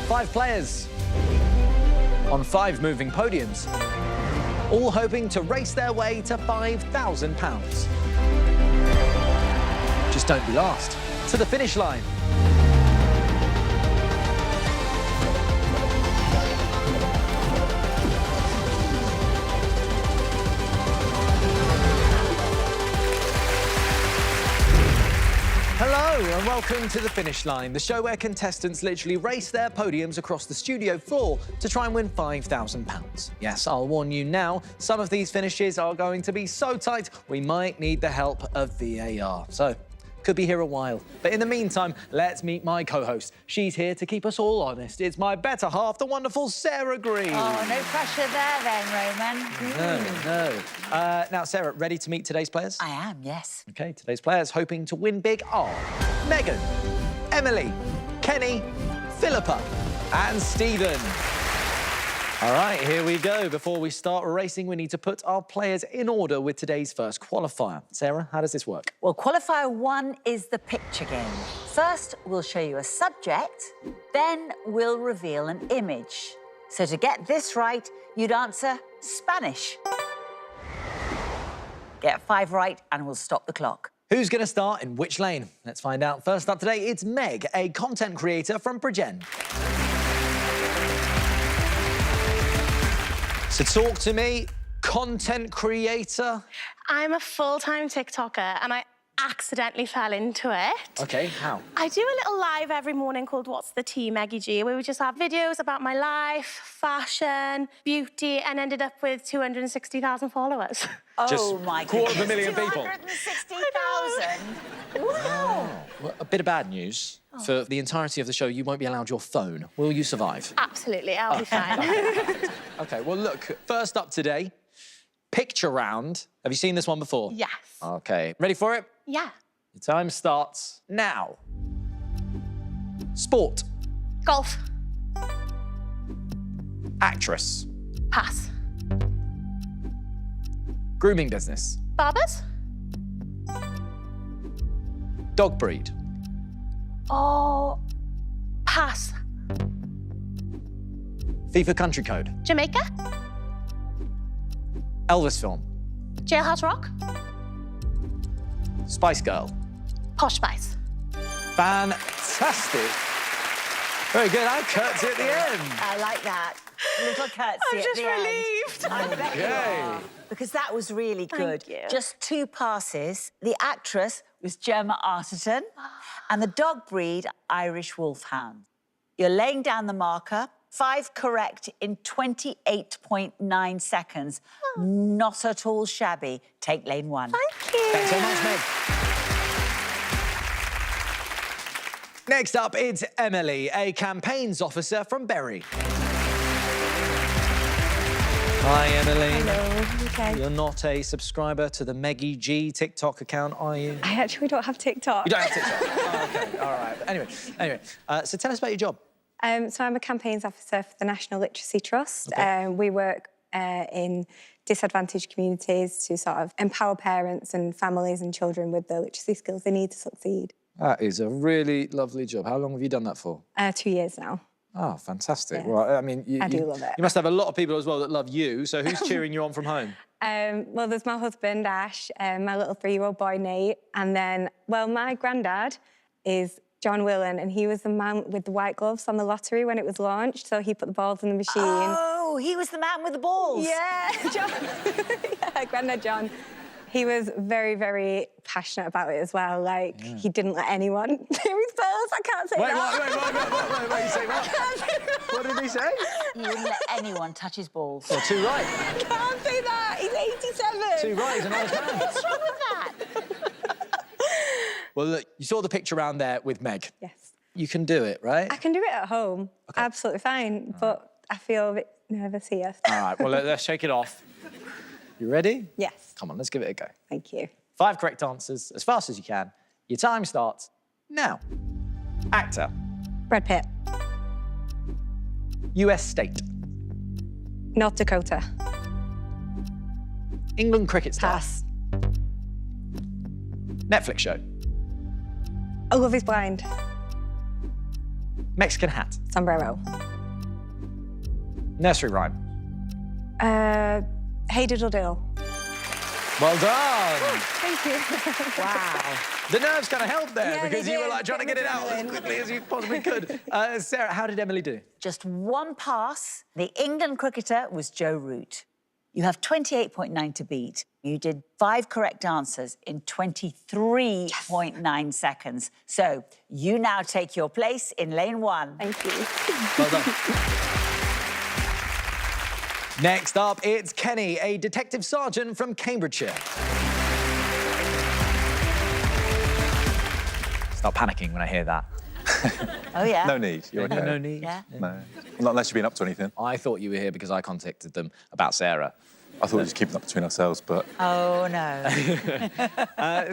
5 players on 5 moving podiums, all hoping to race their way to £5,000. Just don't be last. To the finish line. Hello and welcome to The Finish Line, the show where contestants literally race their podiums across the studio floor to try and win £5,000. Yes, I'll warn you now, some of these finishes are going to be so tight, we might need the help of VAR. So, could be here a while. But in the meantime, let's meet my co-host. She's here to keep us all honest. It's my better half, the wonderful Sarah Green. Oh, no pressure there then, Roman. No. Now, Sarah, ready to meet today's players? I am, yes. OK, today's players hoping to win big are Megan, Emily, Kenny, Philippa and Stephen. All right, here we go. Before we start racing, we need to put our players in order with today's first qualifier. Sarah, how does this work? Well, qualifier 1 is the picture game. First, we'll show you a subject, then we'll reveal an image. So to get this right, you'd answer Spanish. Get 5 right and we'll stop the clock. Who's going to start in which lane? Let's find out. First up today, it's Meg, a content creator from Bridgend. So talk to me, content creator. I'm a full-time TikToker and I accidentally fell into it. OK, how? I do a little live every morning called What's the Tea, Meggie G, where we just have videos about my life, fashion, beauty, and ended up with 260,000 followers. Oh, my Quarter goodness. of a million people. 260,000? Wow. Well, a bit of bad news. For the entirety of the show, you won't be allowed your phone. Will you survive? Absolutely, I'll be fine. OK, well, look, first up today, picture round. Have you seen this one before? Yes. OK, ready for it? Yeah. Your time starts now. Sport. Golf. Actress. Pass. Grooming business. Barbers. Dog breed. Oh, pass. FIFA country code. Jamaica. Elvis film. Jailhouse Rock. Spice Girl. Posh Spice. Fantastic. Very good. And curtsy at the end. I like that. Little curtsy I'm at just the end. relieved. I bet you are. Because that was really good. Thank you. Just 2 passes. The actress was Gemma Arterton and the dog breed, Irish Wolfhound. You're laying down the marker. 5 correct in 28.9 seconds. Not at all shabby. Take lane 1. Thank you. Thanks so much, Meg. Next up, it's Emily, a campaigns officer from Bury. Hi, Emily. Hello, okay. You're not a subscriber to the Meggie G TikTok account, are you? I actually don't have TikTok. You don't have TikTok? Oh, OK, all right. Anyway, so tell us about your job. So I'm a campaigns officer for the National Literacy Trust. Okay. We work in disadvantaged communities to sort of empower parents and families and children with the literacy skills they need to succeed. That is a really lovely job. How long have you done that for? 2 years now. Oh, fantastic. Yeah. Well, I mean, I do love it. You must have a lot of people as well that love you. So who's cheering you on from home? Well, there's my husband, Ash, my little 3-year-old boy, Nate, and then, well, my granddad is John Willen, and he was the man with the white gloves on the lottery when it was launched, so he put the balls in the machine. Oh, he was the man with the balls. Yeah, John. Yeah, Grandad John. He was very, very passionate about it as well. Like, he didn't let anyone do his balls. I can't say that. Wait, you say what? What did he say? He wouldn't let anyone touch his balls. Well, 2 right. I can't say that. He's 87. 2 right, he's an honest man. What's wrong with that? Well, look, you saw the picture around there with Meg. Yes. You can do it, right? I can do it at home. Okay. Absolutely fine. But I feel a bit nervous here. All right, well, let's shake it off. You ready? Yes. Come on, let's give it a go. Thank you. 5 correct answers, as fast as you can. Your time starts now. Actor. Brad Pitt. US state. North Dakota. England cricket star. Pass. Netflix show. A Love is Blind. Mexican hat. Sombrero. Nursery rhyme. Hey Diddle Diddle. Well done. Thank you. Wow. The nerves kind of helped there Yeah, because they you were did. like trying to get it out as Adrenaline. quickly as you possibly could. Sarah, how did Emily do? Just one pass. The England cricketer was Joe Root. You have 28.9 to beat. You did 5 correct answers in 23.9 seconds. So you now take your place in lane 1. Thank you. Well done. Next up, it's Kenny, a detective sergeant from Cambridgeshire. Start panicking when I hear that. Oh, yeah? No need. You're okay. No need. Yeah. No. Not unless you've been up to anything. I thought you were here because I contacted them about Sarah. I thought we were just keeping that between ourselves, but Oh, no.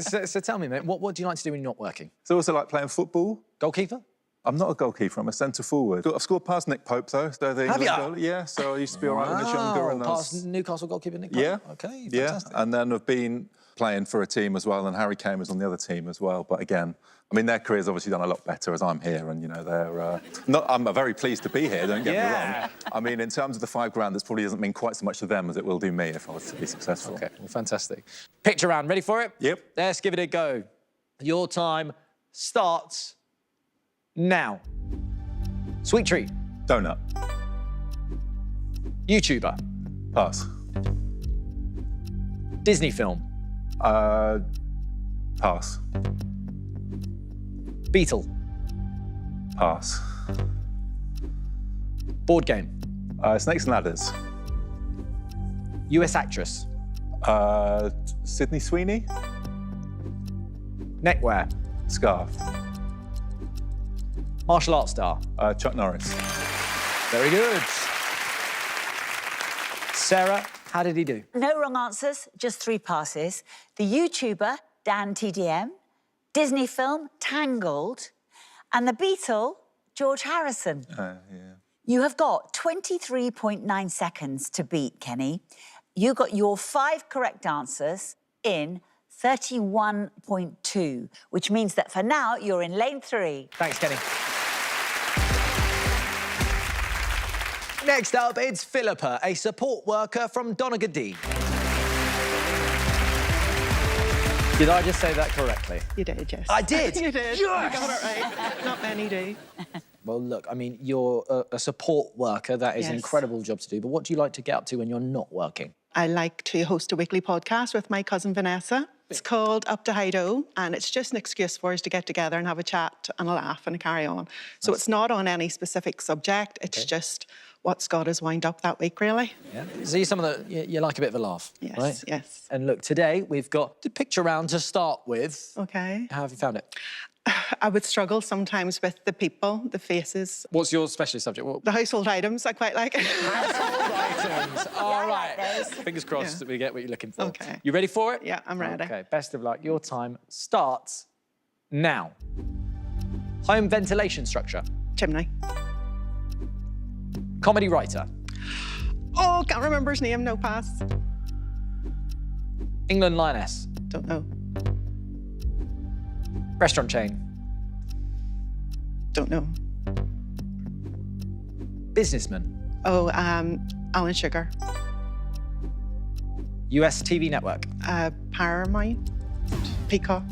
So tell me, mate, what do you like to do when you're not working? it's also like playing football. Goalkeeper? I'm not a goalkeeper, I'm a centre forward. I've scored past Nick Pope, though. So the Have England ya? goal- Yeah, so I used to be all right when I was younger. And I past was... Newcastle goalkeeper Nick Yeah. Pope? Okay, Yeah, fantastic. and then I've been playing for a team as well, and Harry Kane was on the other team as well. But again, I mean, their career's obviously done a lot better as I'm here, and, you know, they're... I'm very pleased to be here, don't get me Yeah. wrong. I mean, in terms of the £5 this probably doesn't mean quite so much to them as it will do me if I was to be successful. Okay, well, fantastic. Picture round, ready for it? Yep. Let's give it a go. Your time starts now. Sweet treat. Donut. YouTuber. Pass. Disney film. Pass. Beatle. Pass. Board game. Snakes and Ladders. US actress. Sydney Sweeney. Neckwear. Scarf. Martial arts star. Chuck Norris. Very good. Sarah, how did he do? No wrong answers, just 3 passes. The YouTuber, Dan TDM, Disney film, Tangled, and the Beatle, George Harrison. Yeah. You have got 23.9 seconds to beat, Kenny. You got your 5 correct answers in 31.2, which means that for now, you're in lane 3. Thanks, Kenny. Next up, it's Philippa, a support worker from Donegal. Did I just say that correctly? You did, yes. I did? You did. Yes! You got it right. Not many do. Well, look, I mean, you're a support worker. That is an Yes. incredible job to do. But what do you like to get up to when you're not working? I like to host a weekly podcast with my cousin Vanessa. It's called Up to Hido, and it's just an excuse for us to get together and have a chat and a laugh and a carry on. So it's not on any specific subject. It's just what's got us wound up that week, really. Yeah. So you're someone that you like a bit of a laugh, Yes, right? yes. And look, today we've got the picture round to start with. Okay. How have you found it? I would struggle sometimes with the people, the faces, What's your specialist subject? What? the household items. I quite like. Items. All I right. like those. Fingers crossed that we get what you're looking for. Okay. You ready for it? Yeah, I'm ready. Okay. Best of luck. Your time starts now. Home ventilation structure. Chimney. Comedy writer. Oh, can't remember his name. No, pass. England lioness. Don't know. Restaurant chain. Don't know. Businessman. Oh, Alan Sugar. US TV network. Paramount. Peacock.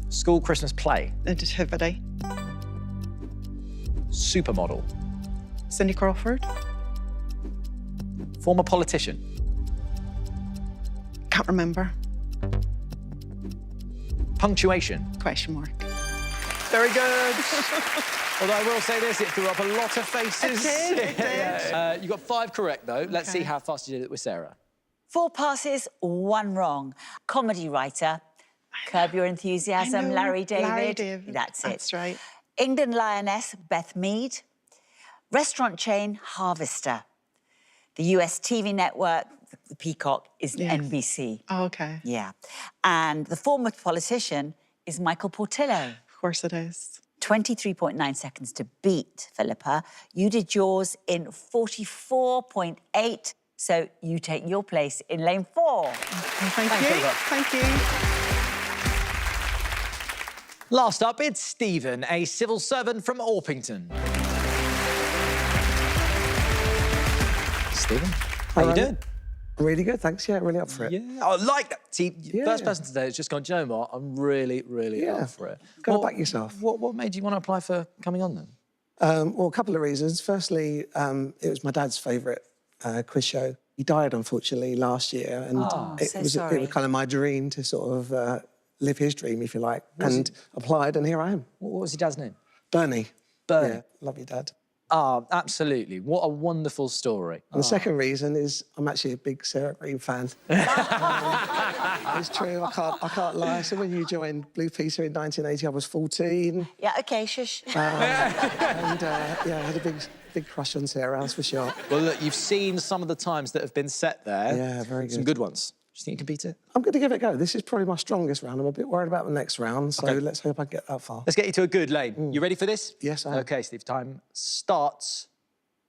School Christmas play. Nativity. Supermodel. Cindy Crawford. Former politician. Can't remember. Punctuation. Question mark. Very good. Although I will say this, it threw up a lot of faces. It did. You got 5 correct, though. Let's see Okay. how fast you did it with Sarah. 4 passes, 1 wrong. Comedy writer, Curb Your Enthusiasm, I know, Larry David. Larry David. That's it. That's right. England lioness, Beth Mead. Restaurant chain, Harvester. The US TV network, the Peacock, is Yes. NBC. Oh, okay. Yeah. And the former politician is Michael Portillo. Of course it is. 23.9 seconds to beat Philippa. You did yours in 44.8, so you take your place in lane 4. Thank Thanks, you. Eva. Thank you. Last up, it's Stephen, a civil servant from Orpington. Stephen, how you doing? Really good, thanks. Yeah, really up for it. Yeah, I like that. See, first person today has just gone, "Do you know what? I'm really, really up for it." Gotta back yourself. What made you want to apply for coming on then? Well, a couple of reasons. Firstly, it was my dad's favourite quiz show. He died, unfortunately, last year, and it was kind of my dream to sort of live his dream, if you like, and applied, and here I am. What was your dad's name? Bernie. Bernie. Yeah, love your dad. Ah, absolutely. What a wonderful story. And the second reason is I'm actually a big Sarah Green fan. It's true, I can't lie. So when you joined Blue Peter in 1980, I was 14. Yeah, OK, shush. And yeah, I had a big crush on Sarah, that's for sure. Well, look, you've seen some of the times that have been set there. Yeah, very good. Some good ones. Do you think you can beat it? I'm going to give it a go. This is probably my strongest round. I'm a bit worried about the next round, so let's hope I get that far. Let's get you to a good lane. You ready for this? Yes, I am. OK, Steve, time starts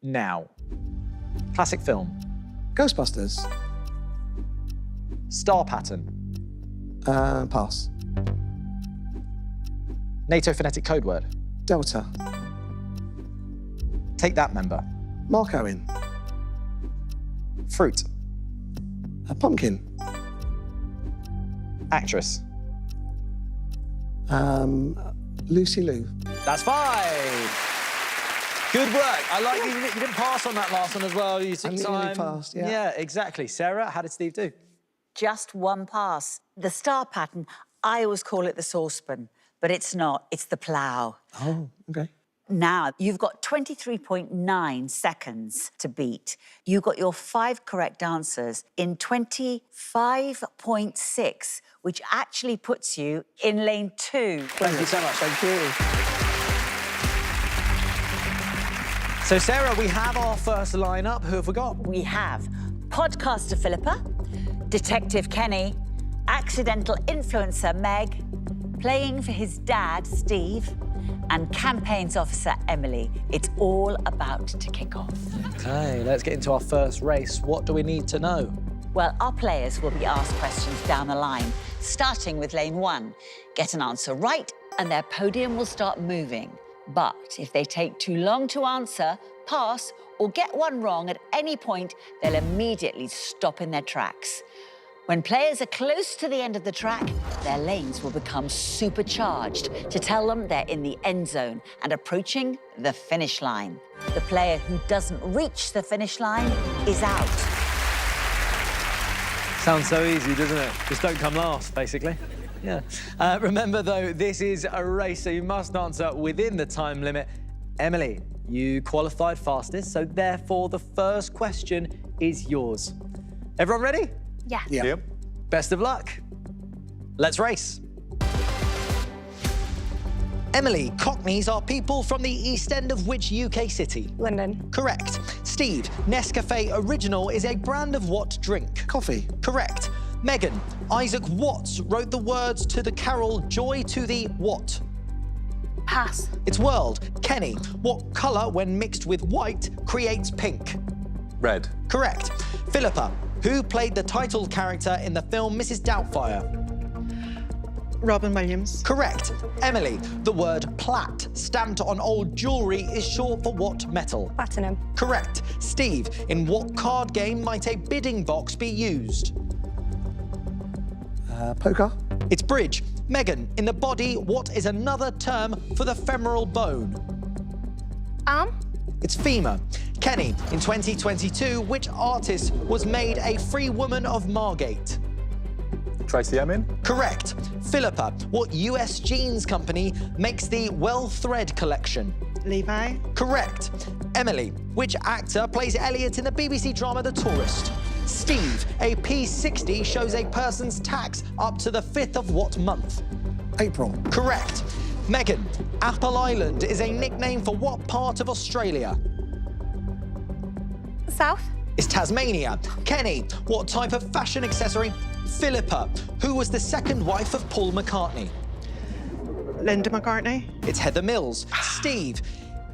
now. Classic film. Ghostbusters. Star pattern. Pass. NATO phonetic code word. Delta. Take that member. Mark Owen. Fruit. Pumpkin. Actress. Lucy Liu. That's 5. Good work. I like you didn't pass on that last one as well. You took I nearly time. passed, yeah. Yeah, exactly. Sarah, how did Steve do? Just one pass. The star pattern, I always call it the saucepan, but it's not. It's the plough. Oh, OK. Now, you've got 23.9 seconds to beat. You got your 5 correct answers in 25.6, which actually puts you in lane 2. Thank you so much. Thank you. So, Sarah, we have our first lineup. Who have we got? We have podcaster Philippa, Detective Kenny, accidental influencer Meg, playing for his dad, Steve, and campaigns officer Emily. It's all about to kick off. OK, let's get into our first race. What do we need to know? Well, our players will be asked questions down the line, starting with lane 1. Get an answer right, and their podium will start moving. But if they take too long to answer, pass, or get one wrong at any point, they'll immediately stop in their tracks. When players are close to the end of the track, their lanes will become supercharged to tell them they're in the end zone and approaching the finish line. The player who doesn't reach the finish line is out. Sounds so easy, doesn't it? Just don't come last, basically. Yeah. Remember, though, this is a race, so you must answer within the time limit. Emily, you qualified fastest, so therefore the first question is yours. Everyone ready? Yeah. Yep. Best of luck. Let's race. Emily, Cockneys are people from the East End of which UK city? London. Correct. Steve, Nescafe Original is a brand of what drink? Coffee. Correct. Megan, Isaac Watts wrote the words to the carol Joy to the what? Pass. It's world. Kenny, what colour, when mixed with white, creates pink? Red. Correct. Philippa, who played the title character in the film Mrs. Doubtfire? Robin Williams. Correct. Emily, the word plat stamped on old jewellery is short for what metal? Platinum. Correct. Steve, in what card game might a bidding box be used? Poker. It's bridge. Megan, in the body, what is another term for the femoral bone? Arm. It's femur. Kenny, in 2022, which artist was made a free woman of Margate? Tracy Emin. Correct. Philippa, what US jeans company makes the Well Thread collection? Levi. Correct. Emily, which actor plays Elliot in the BBC drama The Tourist? Steve, a P60 shows a person's tax up to the 5th of what month? April. Correct. Megan, Apple Island is a nickname for what part of Australia? South. It's Tasmania. Kenny, what type of fashion accessory? Philippa, who was the second wife of Paul McCartney? Linda McCartney. It's Heather Mills. Steve,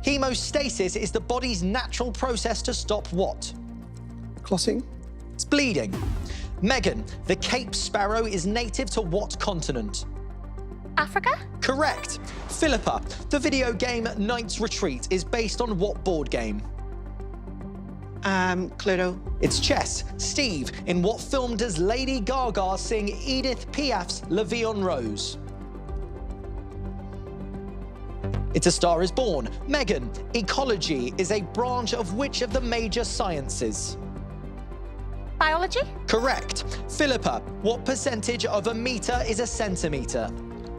hemostasis is the body's natural process to stop what? Clotting. It's bleeding. Megan, the Cape sparrow is native to what continent? Africa? Correct. Philippa, the video game Knight's Retreat is based on what board game? Cluedo. It's chess. Steve, in what film does Lady Gaga sing Edith Piaf's La Vie en Rose? It's A Star is Born. Megan, ecology is a branch of which of the major sciences? Biology? Correct. Philippa, what percentage of a metre is a centimetre?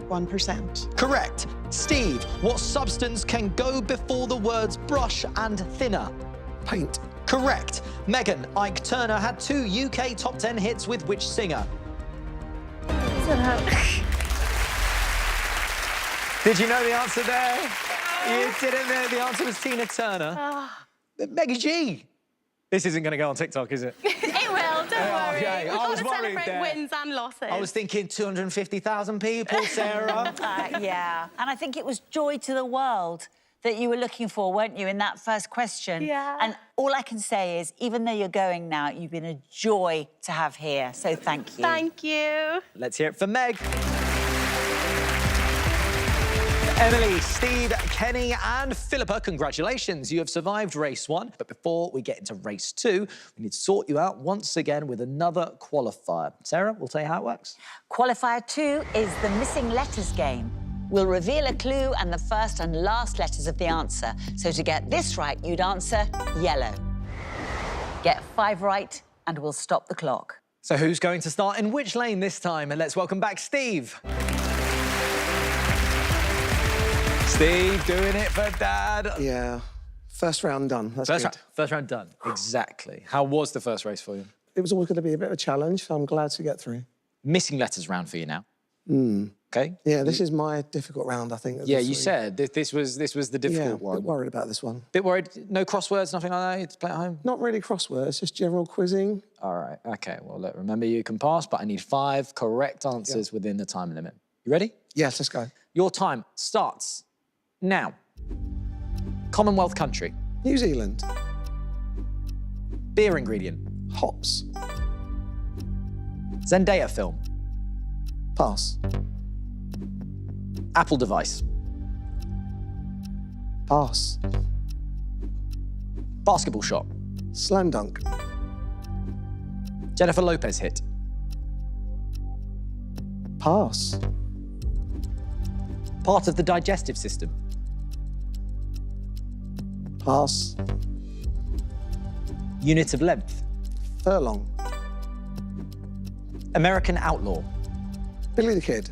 1%. Correct. Steve, what substance can go before the words brush and thinner? Paint. Correct. Megan, Ike Turner had 2 UK top 10 hits with which singer? Did you know the answer there? You didn't know the answer was Tina Turner. Maggie G. This isn't going to go on TikTok, is it? It will, don't worry. okay. We've I got was to worried celebrate there. wins and losses. I was thinking 250,000 people, Sarah. Yeah. And I think it was joy to the world that you were looking for, weren't you, in that first question? Yeah. And all I can say is, even though you're going now, you've been a joy to have here. So thank you. Thank you. Let's hear it for Meg. Emily, Steve, Kenny and Philippa, congratulations. You have survived race 1. But before we get into race 2, we need to sort you out once again with another qualifier. Sarah, we'll tell you how it works. Qualifier 2 is the missing letters game. We'll reveal a clue and the first and last letters of the answer. So to get this right, you'd answer yellow. Get 5 right and we'll stop the clock. So who's going to start in which lane this time? And let's welcome back Steve. Steve doing it for Dad. Yeah. First round done. That's good. First round done. Exactly. How was the first race for you? It was always going to be a bit of a challenge, so I'm glad to get through. Missing letters round for you now. Okay. Yeah, this is my difficult round, I think. Yeah, you said this was the difficult Yeah, one. a bit worried about this one. Bit worried. No crosswords, nothing like that. You to play at home. Not really crosswords, just general quizzing. All right. Okay. Well, look. Remember, you can pass, but I need 5 correct answers within the time limit. You ready? Yes, let's go. Your time starts now. Commonwealth country. New Zealand. Beer ingredient. Hops. Zendaya film. Pass. Apple device. Pass. Basketball shot. Slam dunk. Jennifer Lopez hit. Pass. Part of the digestive system. Pass. Unit of length. Furlong. American outlaw. Billy the Kid.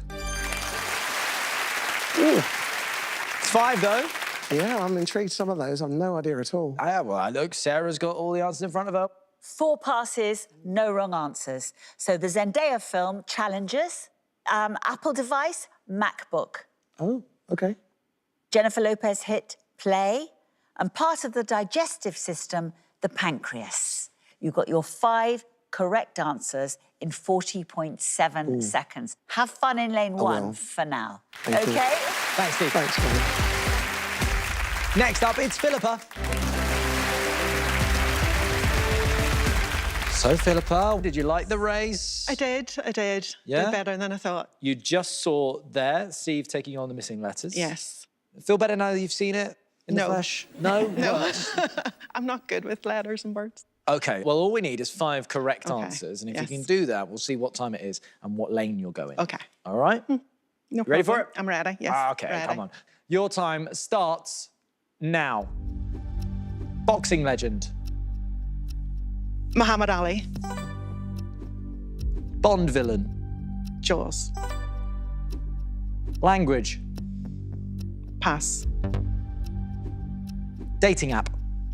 Ooh. 5 though. Yeah, I'm intrigued some of those. I've no idea at all. Well, look, Sarah's got all the answers in front of her. 4 passes, no wrong answers. So the Zendaya film, Challengers. Apple device, MacBook. Oh, okay. Jennifer Lopez hit, Play. And part of the digestive system, the pancreas. You got your 5 correct answers in 40.7 seconds. Have fun in lane 1 for now. Thank you. Okay? Thanks, Steve. Thanks, Kenny. Next up, it's Philippa. So, Philippa, did you like the race? I did. Yeah? Did better than I thought. You just saw there Steve taking on the missing letters. Yes. Feel better now that you've seen it in the flesh? No? No. I'm not good with letters and words. OK, well, all we need is 5 correct Okay, answers. And if yes. you can do that, we'll see what time it is and what lane you're going. Okay. All right? No Ready for problem. it? I'm ready, yes. OK, ready. come on. Your time starts now. Boxing legend. Muhammad Ali. Bond villain. Jaws. Language. Pass. Dating app.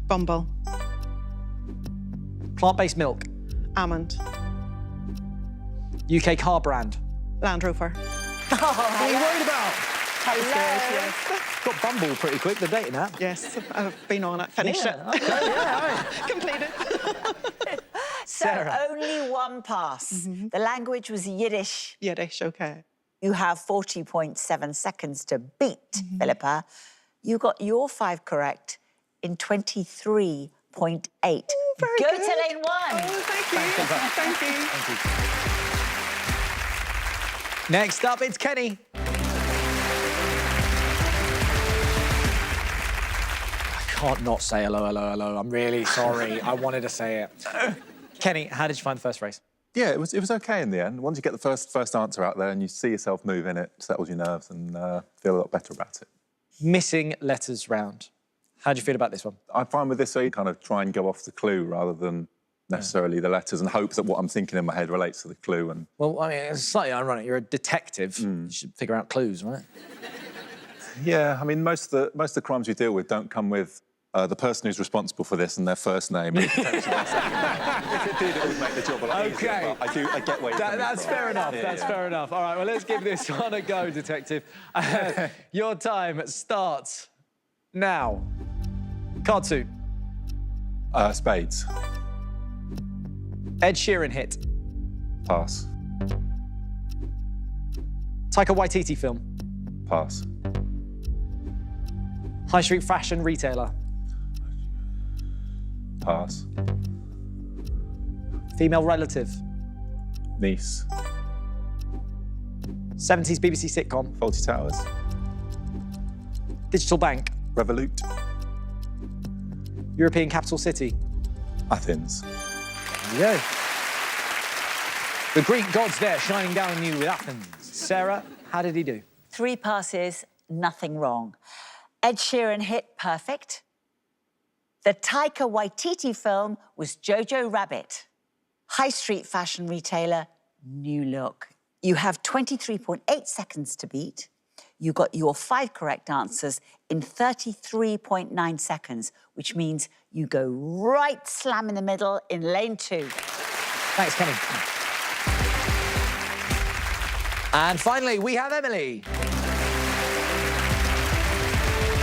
Bumble. Plant-based milk. Almond. UK car brand. Land Rover. What are you worried about? Got Bumble pretty quick, the dating app. Yes, I've been on it. Finished it. Okay, yeah, all right. Completed. So Sarah. only 1 pass. The language was Yiddish. Yiddish, okay. You have 40.7 seconds to beat Philippa. You got your 5 correct in 23.8. Go to lane 1. Oh, thank you. Thank you. Next up, it's Kenny. can't not say hello, hello, hello. I'm really sorry. I wanted to say it. Kenny, how did you find the first race? Yeah, it was okay in the end. Once you get the first answer out there and you see yourself move in, it settles your nerves and feel a lot better about it. Missing letters round. How do you feel about this one? I find with this, I kind of try and go off the clue rather than necessarily the letters and hope that what I'm thinking in my head relates to the clue. And Well, I mean, it's slightly ironic. You're a detective. You should figure out clues, right? yeah, I mean, most of the crimes we deal with don't come with the person who's responsible for this and their first name and potentially their second name. If it did, it would make the job a lot easier. Okay. But I get where you're coming That's from. fair enough. Yeah, That's yeah. fair enough. All right, well, let's give this one a go, detective. Your time starts now. Card two. Spades. Ed Sheeran hit. Pass. Taika Waititi film. Pass. High street fashion retailer. Pass. Female relative. Niece. 70s BBC sitcom. Fawlty Towers. Digital bank. Revolut. European capital city. Athens. There you go. The Greek gods there shining down on you with Athens. Sarah, how did he do? 3 passes, nothing wrong. Ed Sheeran hit perfect. The Taika Waititi film was Jojo Rabbit. High street fashion retailer, New Look. You have 23.8 seconds to beat. You got your 5 correct answers in 33.9 seconds, which means you go right slam in the middle in lane 2. Thanks, Kenny. And finally, we have Emily.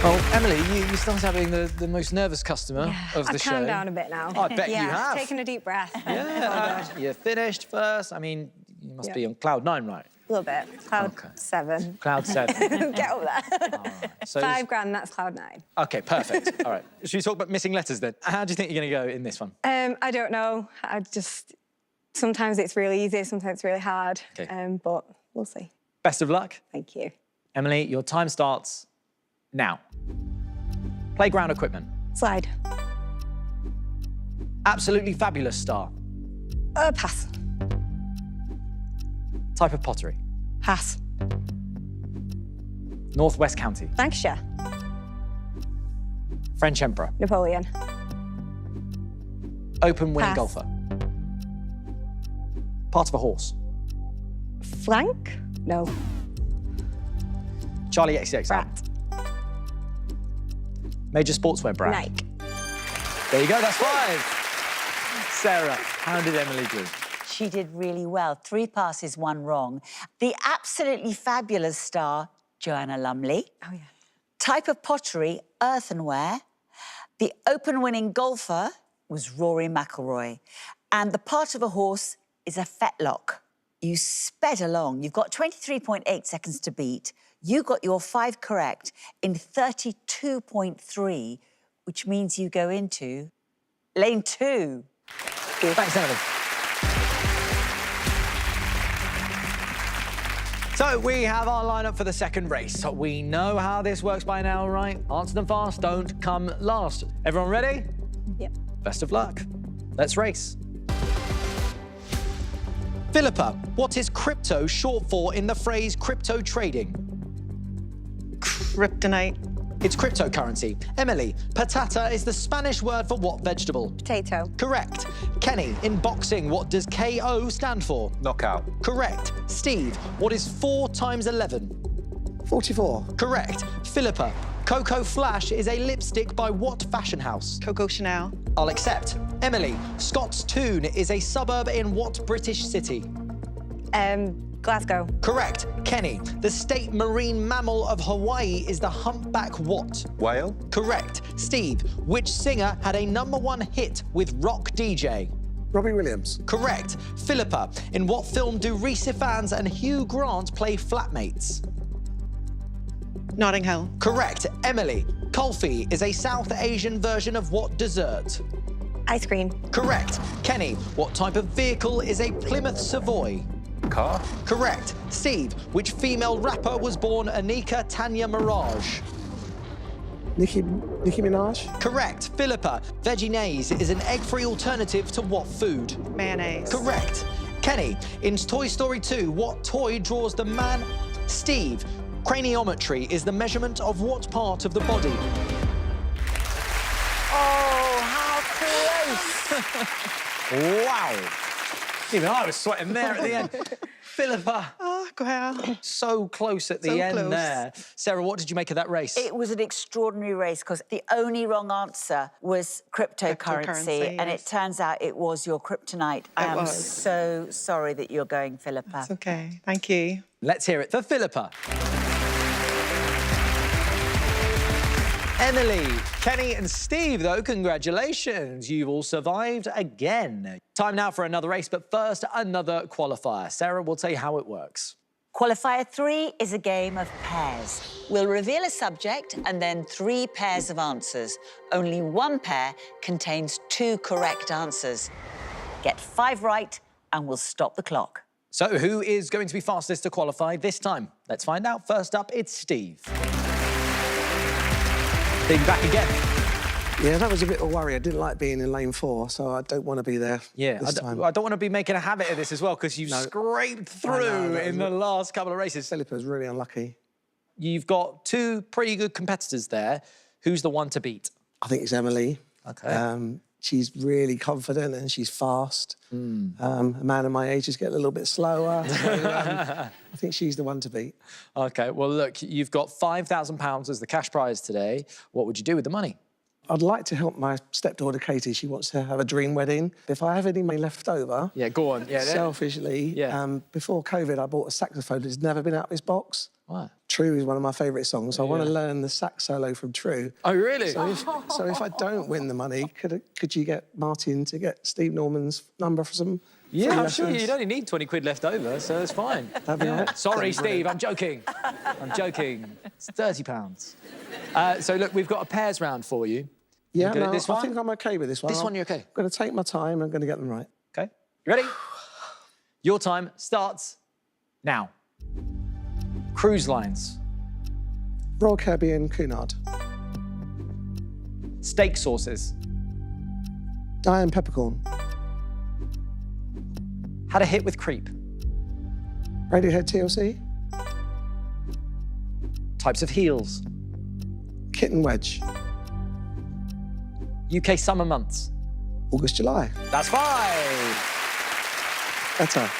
Oh, Emily, you started having the most nervous customer of the I've show. calmed down a bit now. Oh, I bet you yeah, have. taking a deep breath. Yeah, you finished first. I mean, you must be on cloud 9, right? A little bit. Cloud Okay. 7. Cloud 7. Get up there. So 5 grand, that's cloud 9. Okay, perfect. All right. Should we talk about missing letters then? How do you think you're going to go in this one? I don't know. Sometimes it's really easy, sometimes it's really hard. Okay. But we'll see. Best of luck. Thank you. Emily, your time starts now. Playground equipment. Slide. Absolutely fabulous star. Pass. Type of pottery. Pass. Northwest County. Lancashire. French emperor. Napoleon. Open winning Pass. golfer. Part of a horse. Flank? No. Charlie XCX. Brat. Major sportswear brand. Nike. There you go, that's 5. Sarah, how did Emily do? She did really well. 3 passes, 1 wrong. The absolutely fabulous star, Joanna Lumley. Oh, yeah. Type of pottery, earthenware. The open winning golfer was Rory McIlroy. And the part of a horse is a fetlock. You sped along. You've got 23.8 seconds to beat. You got your 5 correct in 32.3, which means you go into lane 2. Thanks, Emily. So we have our lineup for the second race. We know how this works by now, right? Answer them fast, don't come last. Everyone ready? Yep. Best of luck. Let's race. Philippa, what is crypto short for in the phrase crypto trading? Kryptonite. It's cryptocurrency. Emily, patata is the Spanish word for what vegetable? Potato. Correct. Kenny, in boxing, what does KO stand for? Knockout. Correct. Steve, what is 4 times 11? 44. Correct. Philippa, Coco Flash is a lipstick by what fashion house? Coco Chanel. I'll accept. Emily, Scott's Toon is a suburb in what British city? Glasgow. Correct. Kenny, the state marine mammal of Hawaii is the humpback what? Whale. Correct. Steve, which singer had a #1 hit with Rock DJ? Robbie Williams. Correct. Philippa, in what film do Rhys Ifans and Hugh Grant play flatmates? Notting Hill. Correct. Emily, kulfi is a South Asian version of what dessert? Ice cream. Correct. Kenny, what type of vehicle is a Plymouth Savoy? Car. Correct. Steve, which female rapper was born Anika Tanya Mirage? Nicki Minaj? Correct. Philippa, Veggie-Naze is an egg-free alternative to what food? Mayonnaise. Correct. Kenny, in Toy Story 2, what toy draws the man? Steve, craniometry is the measurement of what part of the body? Oh, how close! Wow. Even I was sweating there at the end. Philippa, Oh, well. so close at the So end close. there. Sarah, what did you make of that race? It was an extraordinary race because the only wrong answer was cryptocurrency, Cryptocurrency, and yes. it turns out it was your kryptonite. I am was. so sorry that you're going, Philippa. It's okay. Thank you. Let's hear it for Philippa. Emily, Kenny and Steve, though, congratulations. You've all survived again. Time now for another race, but first, another qualifier. Sarah will tell you how it works. Qualifier 3 is a game of pairs. We'll reveal a subject and then 3 pairs of answers. Only one pair contains 2 correct answers. Get 5 right and we'll stop the clock. So who is going to be fastest to qualify this time? Let's find out. First up, it's Steve. Steve, back again. Yeah, that was a bit of a worry. I didn't like being in lane 4, so I don't want to be there this time. I don't want to be making a habit of this as well, because you've scraped through in the last couple of races. Philippa's really unlucky. You've got 2 pretty good competitors there. Who's the one to beat? I think it's Emily. OK. She's really confident and she's fast. A man of my age is getting a little bit slower. So, I think she's the one to beat. OK, well, look, you've got £5,000 as the cash prize today. What would you do with the money? I'd like to help my stepdaughter, Katie. She wants to have a dream wedding. If I have any money left over, Yeah, go on. Yeah, selfishly, before COVID, I bought a saxophone that's never been out of its box. What? True is one of my favourite songs, so I want to learn the sax solo from True. Oh, really? So if I don't win the money, could you get Martin to get Steve Norman's number for some free Yeah, I'm lessons? sure you'd only need 20 quid left over, so it's fine. That'd be all right. Sorry, That'd be Steve, I'm joking. I'm joking. It's £30. So, look, we've got a pairs round for you. Yeah, good at no, this I one? think I'm OK with this one. This one you're OK? I'm going to take my time. I'm going to get them right. OK. You ready? Your time starts now. Cruise lines. Royal Caribbean Cunard. Steak sauces. Diane Peppercorn. Had a hit with Creep. Radiohead TLC. Types of heels. Kitten Wedge. UK summer months. August, July. That's 5. Better.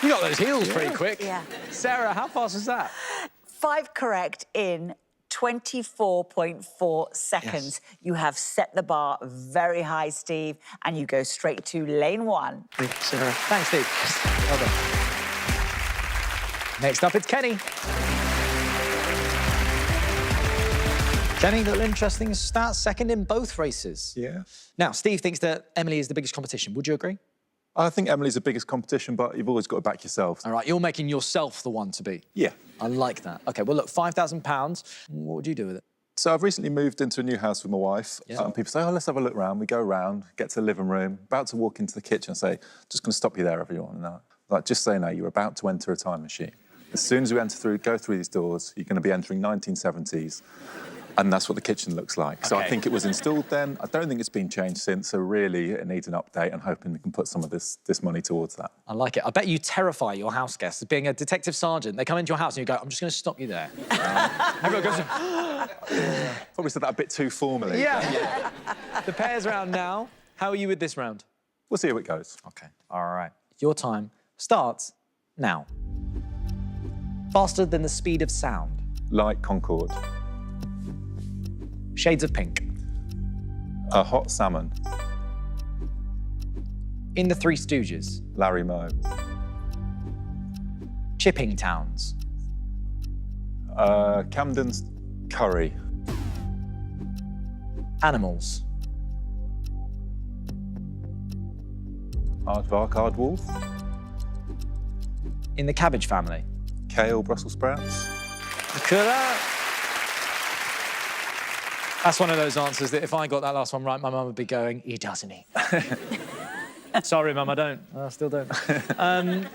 You got those heels pretty quick. Yeah. Sarah, how fast was that? 5 correct in 24.4 seconds. Yes. You have set the bar very high, Steve, and you go straight to lane 1. Thank you, Sarah. Thanks, Steve. Well done. Next up, it's Kenny. Kenny, little interesting stats, second in both races. Yeah. Now, Steve thinks that Emily is the biggest competition. Would you agree? I think Emily's the biggest competition, but you've always got to back yourself. All right, you're making yourself the one to beat. Yeah. I like that. OK, well, look, £5,000. What would you do with it? So I've recently moved into a new house with my wife. Yeah. And people say, oh, let's have a look round. We go round, get to the living room, about to walk into the kitchen and say, just going to stop you there, everyone. No. Like, just so you know, you're about to enter a time machine. As soon as we go through these doors, you're going to be entering 1970s. And that's what the kitchen looks like. So I think it was installed then. I don't think it's been changed since. So really, it needs an update. and hoping we can put some of this money towards that. I like it. I bet you terrify your house guests. Being a detective sergeant, they come into your house and you go, I'm just going to stop you there. Everyone goes, Probably said that a bit too formally. yeah. The pair's round now. How are you with this round? We'll see how it goes. OK, all right. Your time starts now. Faster than the speed of sound. Like Concorde. Shades of pink. A hot salmon. In the Three Stooges. Larry Moe. Chipping Towns. Camden's curry. Animals. Aardvark, Aardwolf. In the Cabbage Family. Kale, Brussels sprouts. Look at that. That's one of those answers that if I got that last one right, my mum would be going, he doesn't he? Sorry, Mum, I don't. I still don't.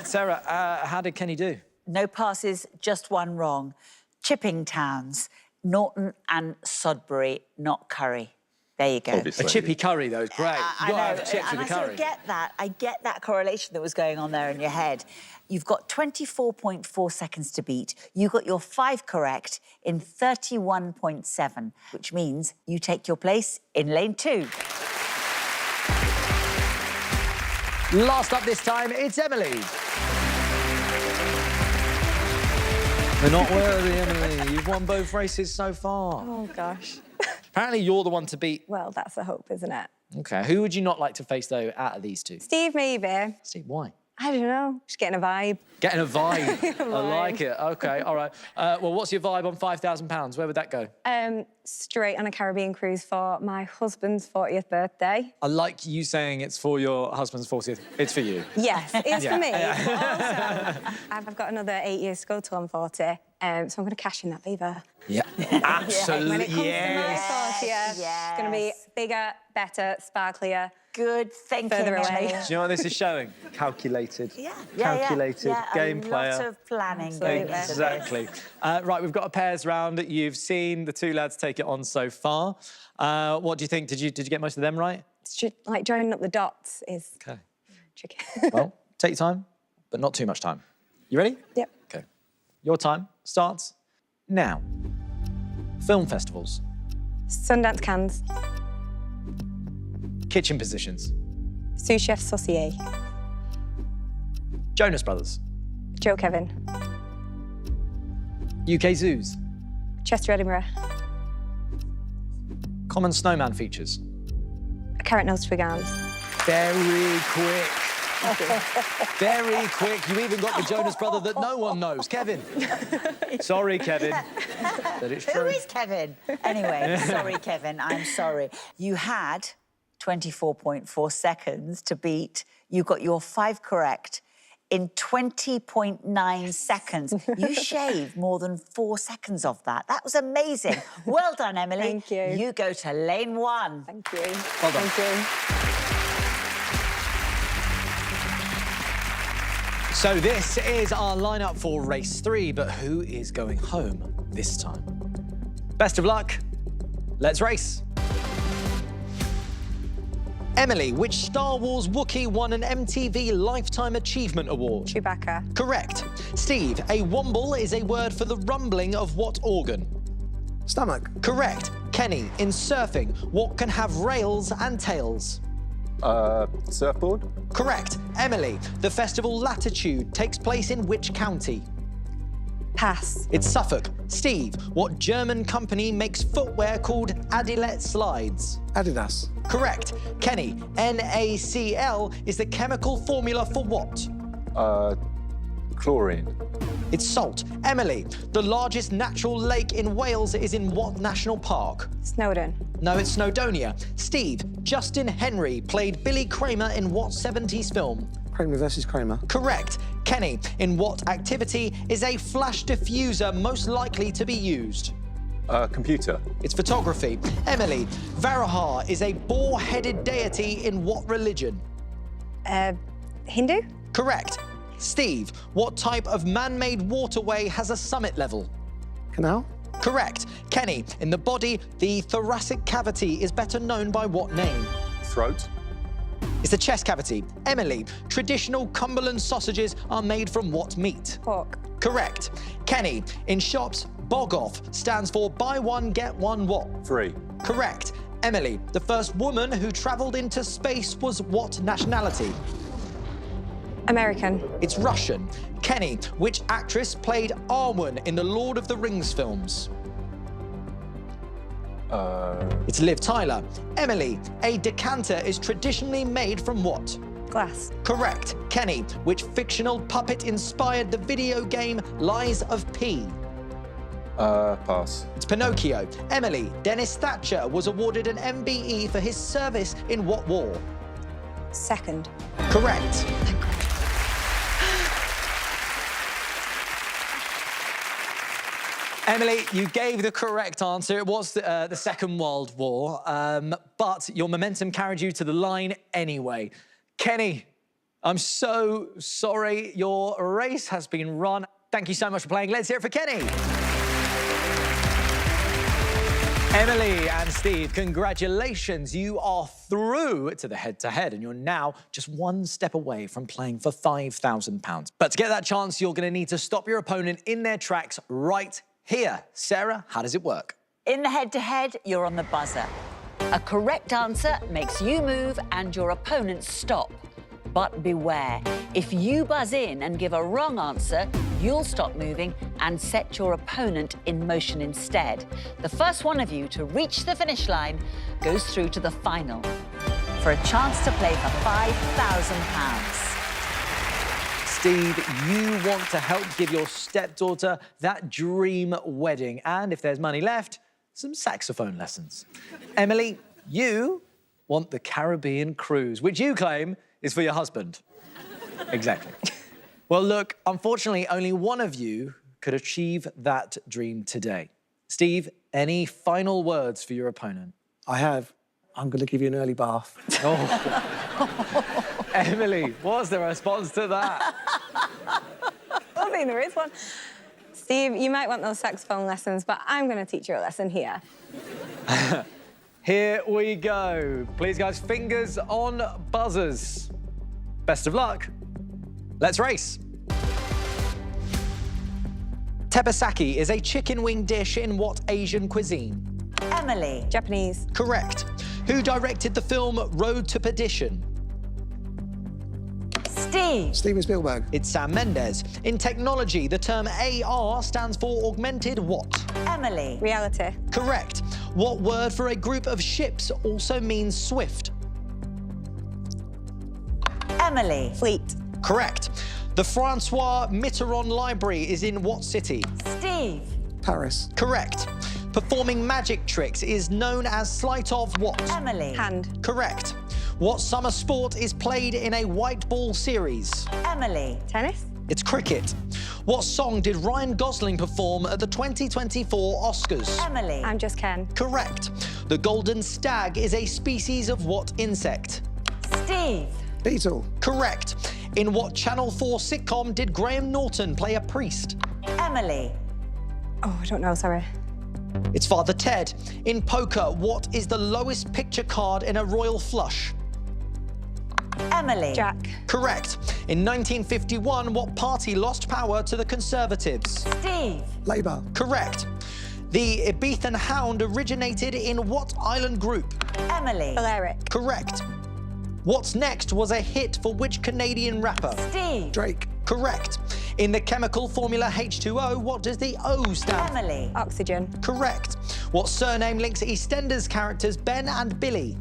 Sarah, how did Kenny do? No passes, just one wrong. Chipping Towns Norton and Sodbury, not Curry. There you go. Obviously. A chippy curry, though, is great. You've got to have chips and with the I curry. sort of get that. I get that correlation that was going on there in your head. You've got 24.4 seconds to beat. You got your 5 correct in 31.7, which means you take your place in lane 2. Last up this time, it's Emily. We're not worthy, Emily. You've won both races so far. Oh, gosh. Apparently, you're the one to beat. Well, that's the hope, isn't it? OK, who would you not like to face, though, out of these two? Steve, maybe. Steve, why? I don't know. Just getting a vibe. Getting a vibe. I like it. OK, all right. Well, what's your vibe on £5,000? Where would that go? Straight on a Caribbean cruise for my husband's 40th birthday. I like you saying it's for your husband's 40th. It's for you. Yes, it's Yeah. for me. But also, I've got another 8 years to go till I'm 40, so I'm going to cash in that beaver. Yeah, absolutely. When it comes to my Yes. 40th, it's going to be bigger, better, sparklier. Good thinking, Further away. Emily. Do you know what this is showing? Calculated. Yeah, Calculated. Game player. A lot of planning Absolutely. going into this. Exactly. Right, we've got a pairs round. You've seen the two lads take it on so far. What do you think? Did you get most of them right? It's just, like joining up the dots is OK. tricky. Well, take your time, but not too much time. You ready? Yep. OK. Your time starts now. Film festivals. Sundance Cannes. Kitchen positions. Sous Chef Saucier. Jonas Brothers. Joe Kevin. UK zoos. Chester Edinburgh. Common snowman features. A Carrot Nose Twig Arms. Very quick. Very quick. You even got the Jonas brother that no one knows. Kevin. Sorry, Kevin. But it's Who true. is Kevin? Anyway, sorry, Kevin, I'm sorry. You had 24.4 seconds to beat. You got your 5 correct in 20.9 seconds. You shaved more than 4 seconds off that. That was amazing. Well done, Emily. Thank you. You go to lane 1. Thank you. Well done. Thank you. So this is our lineup for race 3, but who is going home this time? Best of luck. Let's race. Emily, which Star Wars Wookiee won an MTV Lifetime Achievement Award? Chewbacca. Correct. Steve, a womble is a word for the rumbling of what organ? Stomach. Correct. Kenny, in surfing, what can have rails and tails? Surfboard? Correct. Emily, the festival Latitude takes place in which county? Pass. It's Suffolk. Steve, what German company makes footwear called Adilet Slides? Adidas. Correct. Kenny, NaCl is the chemical formula for what? Chlorine. It's salt. Emily, the largest natural lake in Wales is in what national park? Snowdon. No, it's Snowdonia. Steve, Justin Henry played Billy Kramer in what 70s film? Kramer versus Kramer. Correct. Kenny, in what activity is a flash diffuser most likely to be used? Computer. It's photography. Emily, Varahar is a boar-headed deity in what religion? Hindu? Correct. Steve, what type of man-made waterway has a summit level? Canal. Correct. Kenny, in the body, the thoracic cavity is better known by what name? Throat. It's the chest cavity. Emily, traditional Cumberland sausages are made from what meat? Pork. Correct. Kenny, in shops, bog off stands for buy one, get one what? Free. Correct. Emily, the first woman who travelled into space was what nationality? American. It's Russian. Kenny, which actress played Arwen in the Lord of the Rings films? It's Liv Tyler. Emily, a decanter is traditionally made from what? Glass. Correct. Kenny, which fictional puppet inspired the video game Lies of P? Pass. It's Pinocchio. Emily, Dennis Thatcher was awarded an MBE for his service in what war? Second. Correct. Emily, you gave the correct answer. It was the Second World War, but your momentum carried you to the line anyway. Kenny, I'm so sorry. Your race has been run. Thank you so much for playing. Let's hear it for Kenny. Emily and Steve, congratulations. You are through to the head-to-head and you're now just one step away from playing for £5,000. But to get that chance, you're going to need to stop your opponent in their tracks right here. Sarah, how does it work? In the head-to-head, you're on the buzzer. A correct answer makes you move and your opponent stop. But beware, if you buzz in and give a wrong answer, you'll stop moving and set your opponent in motion instead. The first one of you to reach the finish line goes through to the final for a chance to play for £5,000. Steve, you want to help give your stepdaughter that dream wedding. And if there's money left, some saxophone lessons. Emily, you want the Caribbean cruise, which you claim is for your husband. Exactly. Well, look, unfortunately, only one of you could achieve that dream today. Steve, any final words for your opponent? I have. I'm going to give you an early bath. Oh. Emily, what's the response to that? I think there is one. Steve, you might want those saxophone lessons, but I'm going to teach you a lesson here. Here we go. Please, guys, fingers on buzzers. Best of luck. Let's race. Tebasaki is a chicken wing dish in what Asian cuisine? Emily. Japanese. Correct. Who directed the film Road to Perdition? Steve. Steven Spielberg. It's Sam Mendes. In technology, the term AR stands for augmented what? Emily. Reality. Correct. What word for a group of ships also means swift? Emily. Fleet. Correct. The Francois Mitterrand Library is in what city? Steve. Paris. Correct. Performing magic tricks is known as sleight of what? Emily. Hand. Correct. What summer sport is played in a white ball series? Emily. Tennis. It's cricket. What song did Ryan Gosling perform at the 2024 Oscars? Emily. I'm just Ken. Correct. The golden stag is a species of what insect? Steve. Beetle. Correct. In what Channel 4 sitcom did Graham Norton play a priest? Emily. Oh, I don't know, sorry. It's Father Ted. In poker, what is the lowest picture card in a royal flush? Emily. Jack. Correct. In 1951, what party lost power to the Conservatives? Steve. Labour. Correct. The Ibethan Hound originated in what island group? Emily. Balearic. Correct. What's Next was a hit for which Canadian rapper? Steve. Drake. Correct. In the chemical formula H2O, what does the O stand for? Emily. Oxygen. Correct. What surname links EastEnders characters Ben and Billy?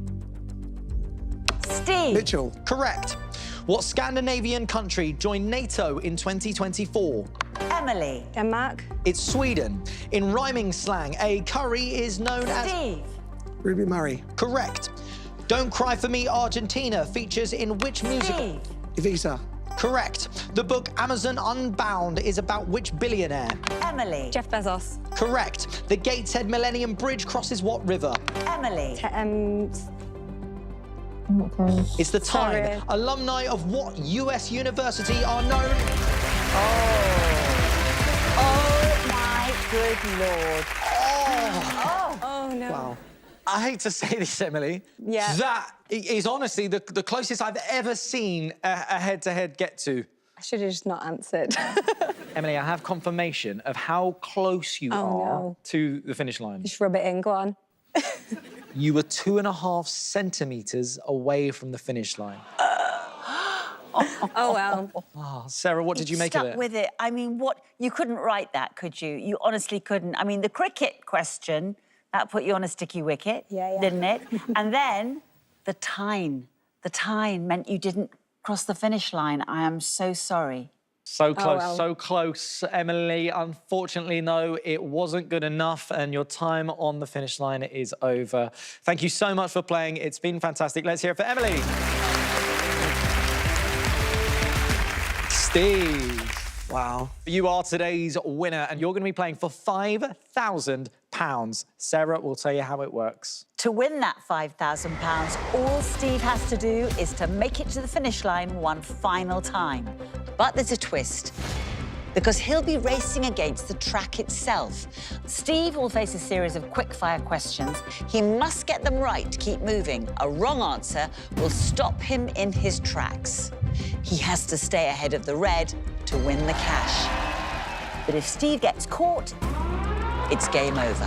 Steve. Mitchell. Correct. What Scandinavian country joined NATO in 2024? Emily. Denmark. It's Sweden. In rhyming slang, a curry is known as... Steve. Ruby Murray. Correct. Don't Cry For Me, Argentina features in which musical? Steve. Ibiza. Correct. The book Amazon Unbound is about which billionaire? Emily. Jeff Bezos. Correct. The Gateshead Millennium Bridge crosses what river? Emily. It's the Tyne. Sorry. Alumni of what US university are known? Oh, my good Lord. Oh, no. Wow. I hate to say this, Emily. Yeah. That is honestly the closest I've ever seen a head-to-head get to. I should have just not answered. Emily, I have confirmation of how close you are no. to the finish line. Just rub it in, go on. You were 2.5 centimetres away from the finish line. Oh, well. Oh, Sarah, what did you make of Stuck it? with it. I mean, what? You couldn't write that, could you? You honestly couldn't. I mean, the cricket question, that put you on a sticky wicket, Yeah. didn't it? And then the Tyne. The Tyne meant you didn't cross the finish line. I am so sorry. So close, well. so close, Emily. Unfortunately, no, it wasn't good enough, and your time on the finish line is over. Thank you so much for playing. It's been fantastic. Let's hear it for Emily. Steve. Wow. You are today's winner, and you're going to be playing for £5,000. Sarah will tell you how it works. To win that £5,000, all Steve has to do is to make it to the finish line one final time. But there's a twist. because he'll be racing against the track itself. Steve will face a series of quick-fire questions. He must get them right to keep moving. A wrong answer will stop him in his tracks. He has to stay ahead of the red to win the cash. But if Steve gets caught, it's game over.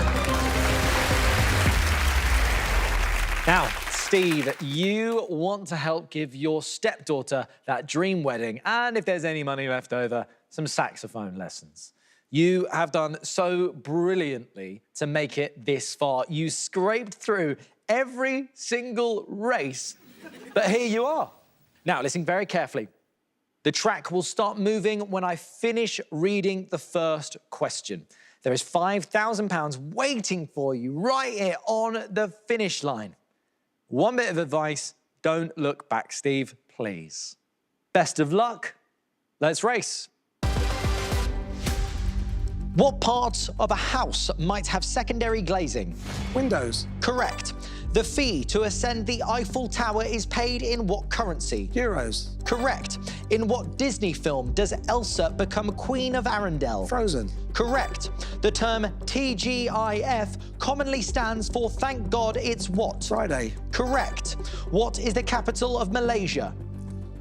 Now, Steve, you want to help give your stepdaughter that dream wedding, and if there's any money left over, some saxophone lessons. You have done so brilliantly to make it this far. You scraped through every single race, but here you are. Now, listen very carefully. The track will start moving when I finish reading the first question. There is £5,000 waiting for you right here on the finish line. One bit of advice, don't look back, Steve, please. Best of luck. Let's race. What parts of a house might have secondary glazing? Windows. Correct. The fee to ascend the Eiffel Tower is paid in what currency? Euros. Correct. In what Disney film does Elsa become Queen of Arendelle? Frozen. Correct. The term TGIF commonly stands for thank God it's what? Friday. Correct. What is the capital of Malaysia?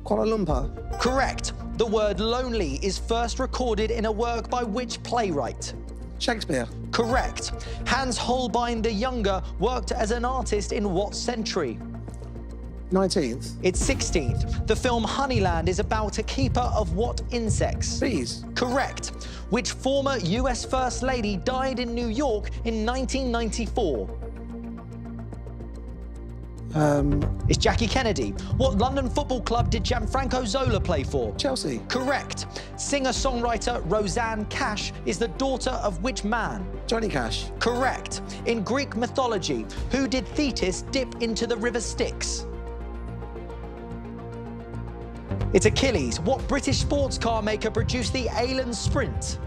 Kuala Lumpur. Correct. The word lonely is first recorded in a work by which playwright? Shakespeare. Correct. Hans Holbein the Younger worked as an artist in what century? 19th. It's 16th. The film Honeyland is about a keeper of what insects? Bees. Correct. Which former US First Lady died in New York in 1994? It's Jackie Kennedy. What London football club did Gianfranco Zola play for? Chelsea. Correct. Singer-songwriter Rosanne Cash is the daughter of which man? Johnny Cash. Correct. In Greek mythology, who did Thetis dip into the river Styx? It's Achilles. What British sports car maker produced the Alan Sprint?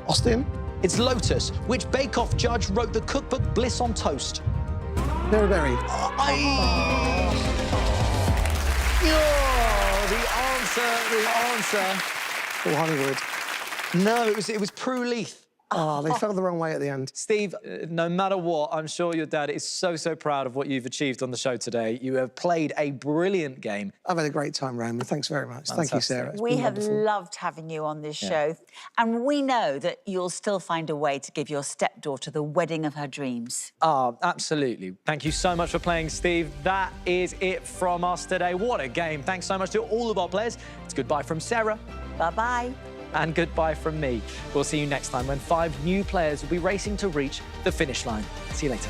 Austin. It's Lotus. Which Bake-Off judge wrote the cookbook Bliss on Toast? Mary Berry. The answer. Paul Honeywood. No, it was Prue Leith. Oh, they fell the wrong way at the end. Steve, no matter what, I'm sure your dad is so proud of what you've achieved on the show today. You have played a brilliant game. I've had a great time, Roman. Thanks very much. Thank you, Sarah. It's We been have wonderful. loved having you on this show. And we know that you'll still find a way to give your stepdaughter the wedding of her dreams. Ah, absolutely. Thank you so much for playing, Steve. That is it from us today. What a game. Thanks so much to all of our players. It's goodbye from Sarah. Bye-bye. And goodbye from me. We'll see you next time when 5 new players will be racing to reach the finish line. See you later.